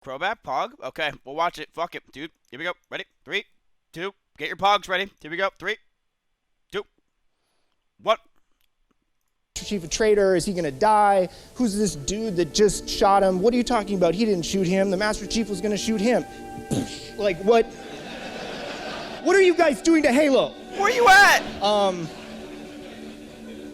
Crobat, Pog. Okay, we'll watch it. Fuck it, dude. Here we go. Ready? 3, 2. Get your Pogs ready. Here we go. 3, 2, 1. Chief, a traitor? Is he gonna die? Who's this dude that just shot him? What are you talking about? He didn't shoot him. The Master Chief was gonna shoot him. Like, what? What are you guys doing to Halo? Where are you at?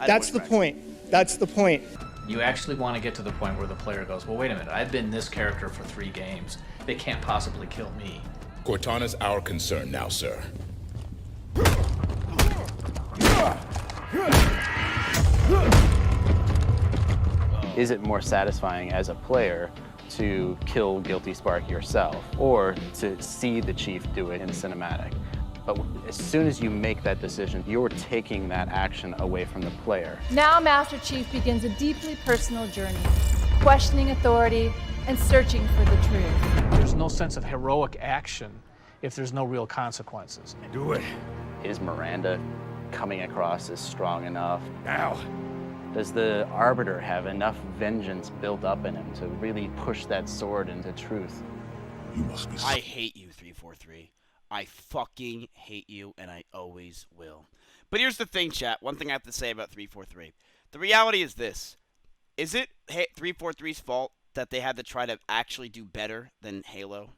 That's the point. That's the point. You actually want to get to the point where the player goes, well, wait a minute, I've been this character for 3 games. They can't possibly kill me. Cortana's our concern now, sir. Is it more satisfying as a player to kill Guilty Spark yourself, or to see the Chief do it in cinematic? But as soon as you make that decision, you're taking that action away from the player. Now Master Chief begins a deeply personal journey, questioning authority and searching for the truth. There's no sense of heroic action if there's no real consequences. Do it. Is Miranda coming across as strong enough? Now. Does the Arbiter have enough vengeance built up in him to really push that sword into truth? You must be. I hate you, 343. I fucking hate you, and I always will. But here's the thing, chat. One thing I have to say about 343. The reality is this. Is it 343's fault that they had to try to actually do better than Halo?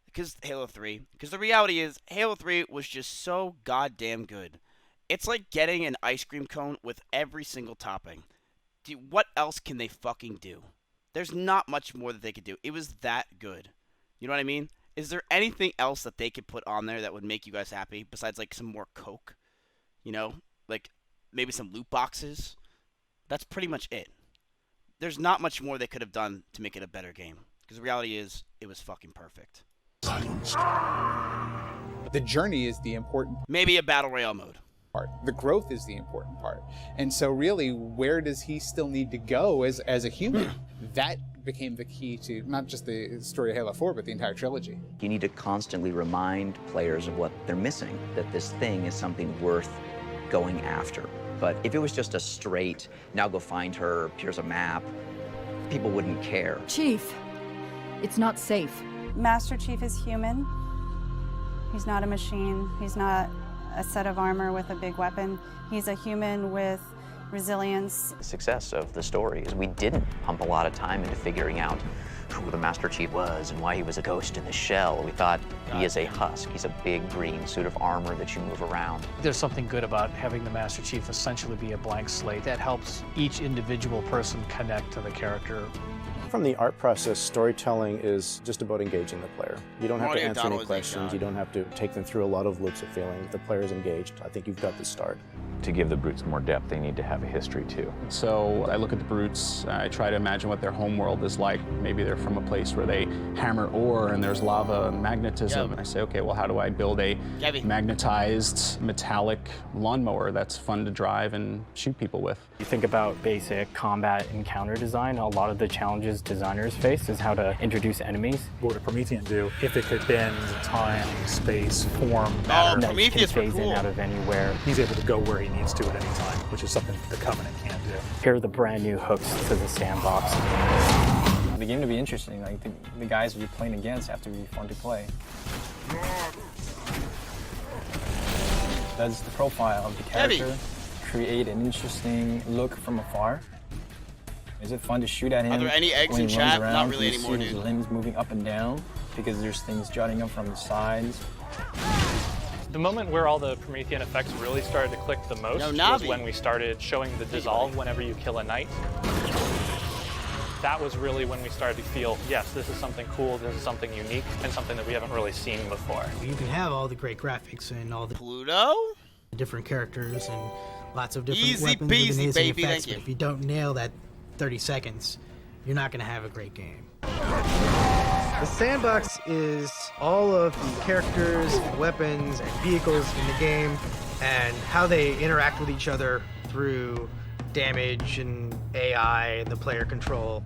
Because Halo 3. Because the reality is, Halo 3 was just so goddamn good. It's like getting an ice cream cone with every single topping. Dude, what else can they fucking do? There's not much more that they could do. It was that good. You know what I mean? Is there anything else that they could put on there that would make you guys happy besides like some more Coke? You know, like maybe some loot boxes? That's pretty much it. There's not much more they could have done to make it a better game. Because the reality is, it was fucking perfect. The journey is the important Maybe a Battle Royale mode. part. The growth is the important part. And so really, where does he still need to go as a human? That became the key to not just the story of Halo 4, but the entire trilogy. You need to constantly remind players of what they're missing, that this thing is something worth going after. But if it was just a straight, now go find her, here's a map, people wouldn't care. Chief, it's not safe. Master Chief is human. He's not a machine. He's not a set of armor with a big weapon. He's a human with resilience. The success of the story is we didn't pump a lot of time into figuring out who the Master Chief was and why he was a ghost in the shell. We thought he is a husk. He's a big green suit of armor that you move around. There's something good about having the Master Chief essentially be a blank slate that helps each individual person connect to the character. From the art process, storytelling is just about engaging the player. You don't have to answer any questions. You don't have to take them through a lot of loops of feeling. If the player's engaged, I think you've got the start. To give the brutes more depth, they need to have a history too. So I look at the brutes, I try to imagine what their home world is like. Maybe they're from a place where they hammer ore and there's lava and magnetism. And I say, okay, well, how do I build a magnetized metallic lawnmower that's fun to drive and shoot people with? You think about basic combat and counter design, a lot of the challenges designers face is how to introduce enemies. What would a Promethean do if it could bend time, space, form, matter? Prometheus can phase in out of anywhere. He's able to go where he needs to at any time, which is something the Covenant can't do. Here are the brand new hooks to the sandbox. The game to be interesting, like the guys you're playing against have to be fun to play. Does the profile of the character create an interesting look from afar? Is it fun to shoot at him? Are there any eggs when in he runs chat? around? Not really Can you anymore, see his dude. limbs moving up and down because there's things jutting up from the sides. The moment where all the Promethean effects really started to click the most was when we started showing the dissolve whenever you kill a knight. That was really when we started to feel, yes, this is something cool, this is something unique, and something that we haven't really seen before. You can have all the great graphics and all the Pluto, different characters and lots of different easy weapons peasy, with amazing baby, effects, thank you. but if you don't nail that 30 seconds, you're not going to have a great game. The sandbox is all of the characters, and weapons, and vehicles in the game, and how they interact with each other through damage and AI and the player control.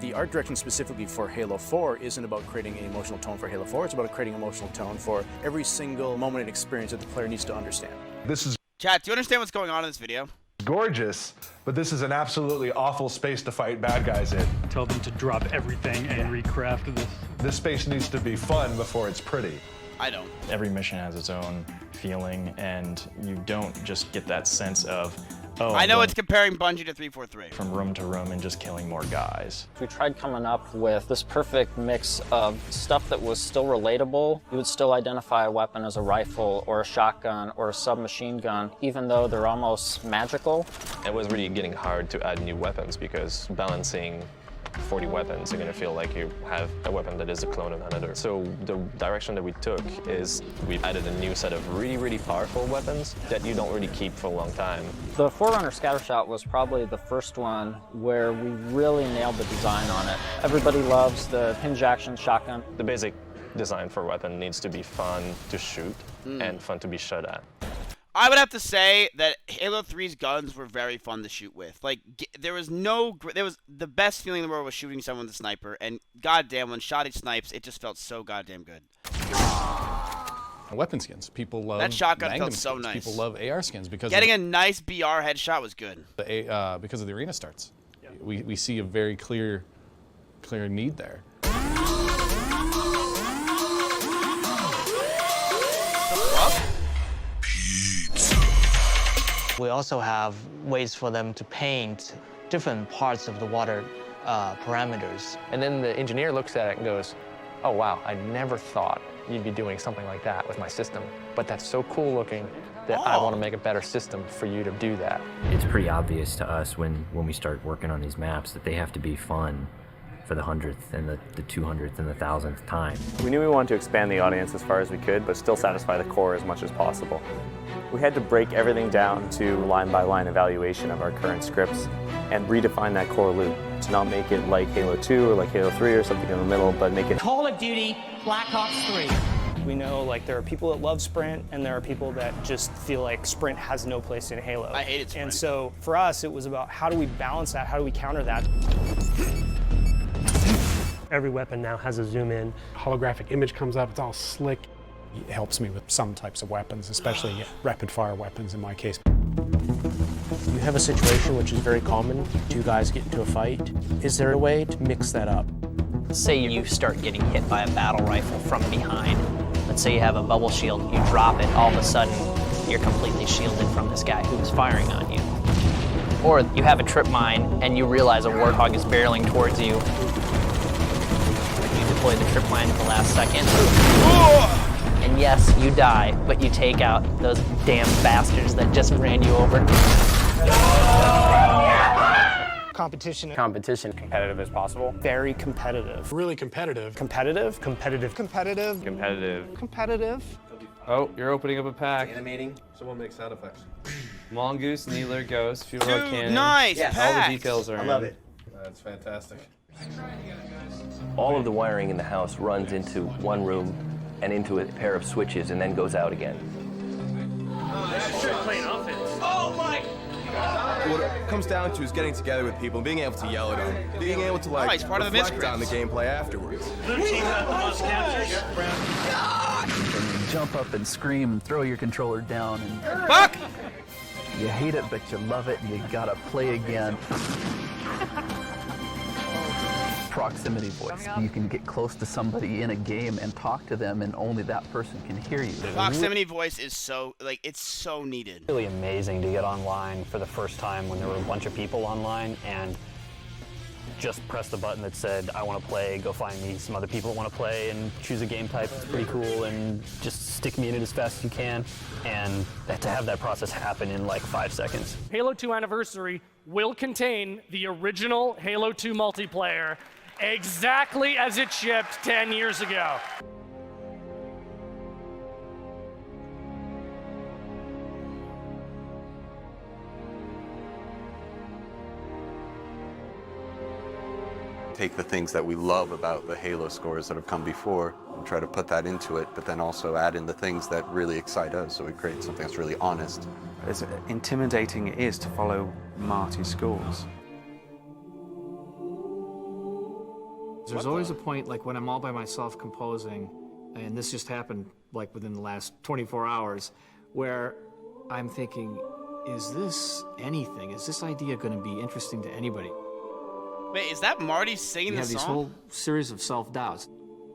The art direction specifically for Halo 4 isn't about creating an emotional tone for Halo 4, it's about creating an emotional tone for every single moment and experience that the player needs to understand. This is... Chat, do you understand what's going on in this video? gorgeous, but this is an absolutely awful space to fight bad guys in. Tell them to drop everything and recraft this. This space needs to be fun before it's pretty. I don't. Every mission has its own feeling, and you don't just get that sense of, oh, I know it's comparing Bungie to 343. From room to room and just killing more guys. We tried coming up with this perfect mix of stuff that was still relatable. You would still identify a weapon as a rifle or a shotgun or a submachine gun, even though they're almost magical. It was really getting hard to add new weapons because balancing 40 weapons, you're going to feel like you have a weapon that is a clone of another. So the direction that we took is we added a new set of really, really powerful weapons that you don't really keep for a long time. The Forerunner Scattershot was probably the first one where we really nailed the design on it. Everybody loves the hinge action shotgun. The basic design for a weapon needs to be fun to shoot and fun to be shot at. I would have to say that Halo 3's guns were very fun to shoot with. Like, there was the best feeling in the world was shooting someone with a sniper, and goddamn, when Shotty snipes, it just felt so goddamn good. Weapon skins. People love that shotgun Magnum felt so skins. nice. People love AR skins because getting a nice BR headshot was good. Because of the arena starts. Yeah. We see a very clear need there. We also have ways for them to paint different parts of the water parameters. And then the engineer looks at it and goes, oh wow, I never thought you'd be doing something like that with my system. But that's so cool looking that I want to make a better system for you to do that. It's pretty obvious to us when we start working on these maps that they have to be fun for the 100th and the 200th and the 1000th time. We knew we wanted to expand the audience as far as we could, but still satisfy the core as much as possible. We had to break everything down to line-by-line evaluation of our current scripts and redefine that core loop to not make it like Halo 2 or like Halo 3 or something in the middle, but make it Call of Duty Black Ops 3. We know like there are people that love Sprint and there are people that just feel like Sprint has no place in Halo. I hated Sprint. And so for us, it was about how do we balance that? How do we counter that? Every weapon now has a zoom in. Holographic image comes up, it's all slick. It helps me with some types of weapons, especially rapid fire weapons in my case. You have a situation which is very common, two guys get into a fight. Is there a way to mix that up? Say you start getting hit by a battle rifle from behind. Let's say you have a bubble shield, you drop it, all of a sudden you're completely shielded from this guy who is firing on you. Or you have a trip mine and you realize a warthog is barreling towards you. You deploy the trip mine at the last second. And yes, you die, but you take out those damn bastards that just ran you over. Competition. Competition. Competitive as possible. Very competitive. Really competitive. Competitive. Competitive. Competitive. Competitive. Competitive. Oh, you're opening up a pack. Animating. Someone make sound effects. Mongoose, Needler, Ghost, Fuel Rod Cannon. Nice. Yes. All the details are I love it. That's fantastic. All of the wiring in the house runs into one room and into a pair of switches and then goes out again. Oh my! What it comes down to is getting together with people and being able to yell at them, being able to like part of the reflect on the gameplay afterwards. Jump up and scream and throw your controller down and fuck! You hate it but you love it and you gotta play again. Proximity voice. You can get close to somebody in a game and talk to them and only that person can hear you. Proximity voice is so, like, it's so needed. Really amazing to get online for the first time when there were a bunch of people online and just press the button that said, I want to play, go find me some other people that want to play and choose a game type. It's pretty cool and just stick me in it as fast as you can. And to have that process happen in like 5 seconds. Halo 2 Anniversary will contain the original Halo 2 multiplayer exactly as it shipped 10 years ago. Take the things that we love about the Halo scores that have come before and try to put that into it, but then also add in the things that really excite us, so we create something that's really honest. As intimidating it is to follow Marty's scores. There's always a point, like when I'm all by myself composing, and this just happened like within the last 24 hours, where I'm thinking, is this anything? Is this idea going to be interesting to anybody? Wait, is that Marty singing You the have these song? whole series of self-doubts.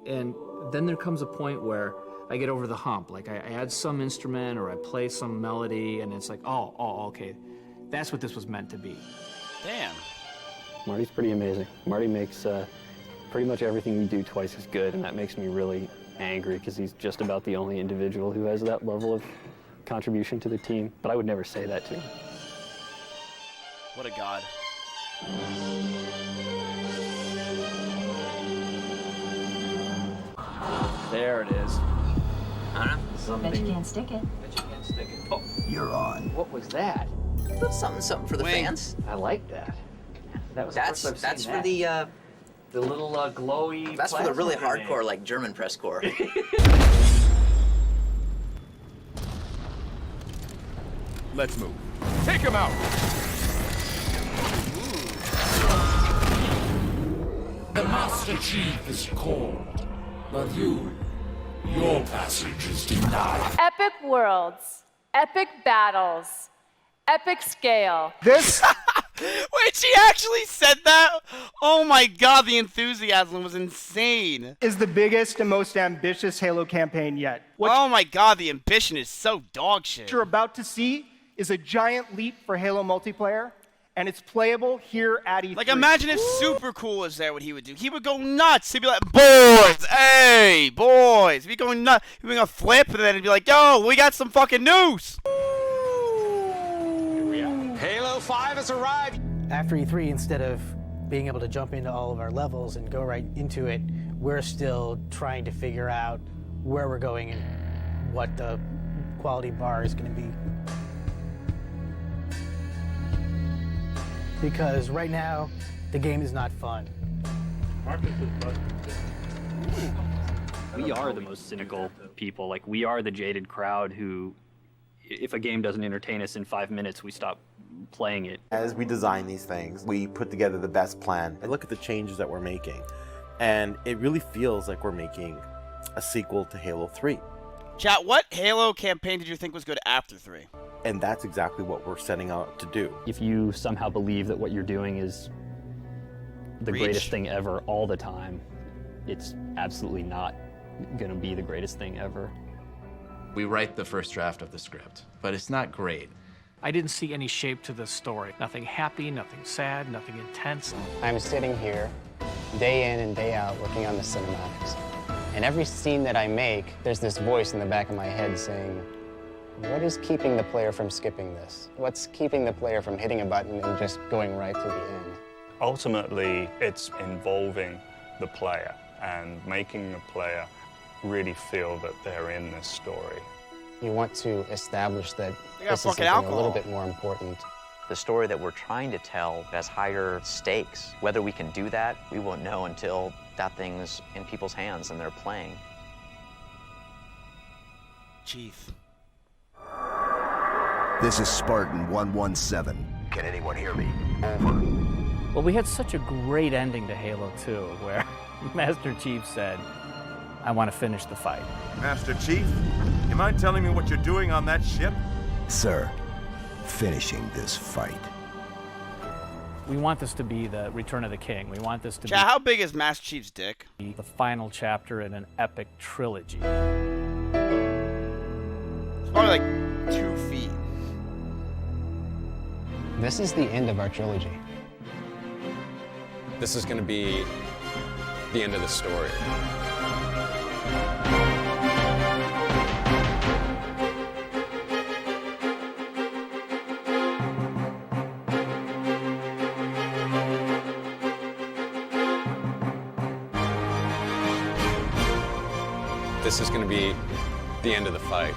And then there comes a point where I get over the hump. Like I add some instrument or I play some melody and it's like, oh, okay. That's what this was meant to be. Damn. Marty's pretty amazing. Marty makes pretty much everything we do twice as good, and that makes me really angry because he's just about the only individual who has that level of contribution to the team. But I would never say that to him. What a god. There it is. Bet you can't stick it. Oh, you're on. What was that? Something for the fans. I like that. That was the That's first I've seen for that. The little glowy. That's for the really plasma grenade. hardcore, like German press corps. Let's move. Take him out! The Master Chief is called, but your passage is denied. Epic worlds, epic battles, epic scale. This. Wait, she actually said that? Oh my god, the enthusiasm was insane. Is the biggest and most ambitious Halo campaign yet. Oh my god, the ambition is so dog shit. What you're about to see is a giant leap for Halo multiplayer, and it's playable here at E3. Like, imagine if Super Cool was there, what he would do. He would go nuts. He'd be like, boys, hey, boys. He'd be going nuts. He'd be going to flip, and then he'd be like, yo, we got some fucking news. Halo 5 has arrived. After E3, instead of being able to jump into all of our levels and go right into it, we're still trying to figure out where we're going and what the quality bar is going to be. Because right now, the game is not fun. We are the most cynical people. Like, we are the jaded crowd who, if a game doesn't entertain us in 5 minutes, we stop playing it. As we design these things, we put together the best plan. I look at the changes that we're making, and it really feels like we're making a sequel to Halo 3. Chat, what Halo campaign did you think was good after 3? And that's exactly what we're setting out to do. If you somehow believe that what you're doing is the greatest thing ever all the time, it's absolutely not going to be the greatest thing ever. We write the first draft of the script, but it's not great. I didn't see any shape to this story. Nothing happy, nothing sad, nothing intense. I'm sitting here day in and day out working on the cinematics. And every scene that I make, there's this voice in the back of my head saying, what is keeping the player from skipping this? What's keeping the player from hitting a button and just going right to the end? Ultimately, it's involving the player and making the player really feel that they're in this story. You want to establish that got this is fucking something alcohol. a little bit more important. The story that we're trying to tell has higher stakes. Whether we can do that, we won't know until that thing's in people's hands and they're playing. Chief. This is Spartan 117. Can anyone hear me? Over. Well, we had such a great ending to Halo 2 where Master Chief said, I want to finish the fight. Master Chief, you mind telling me what you're doing on that ship? Sir, finishing this fight. We want this to be the Return of the King. We want this to Chat, how big is Master Chief's dick? be the final chapter in an epic trilogy. It's probably like 2 feet. This is the end of our trilogy. This is going to be the end of the story. This is going to be the end of the fight.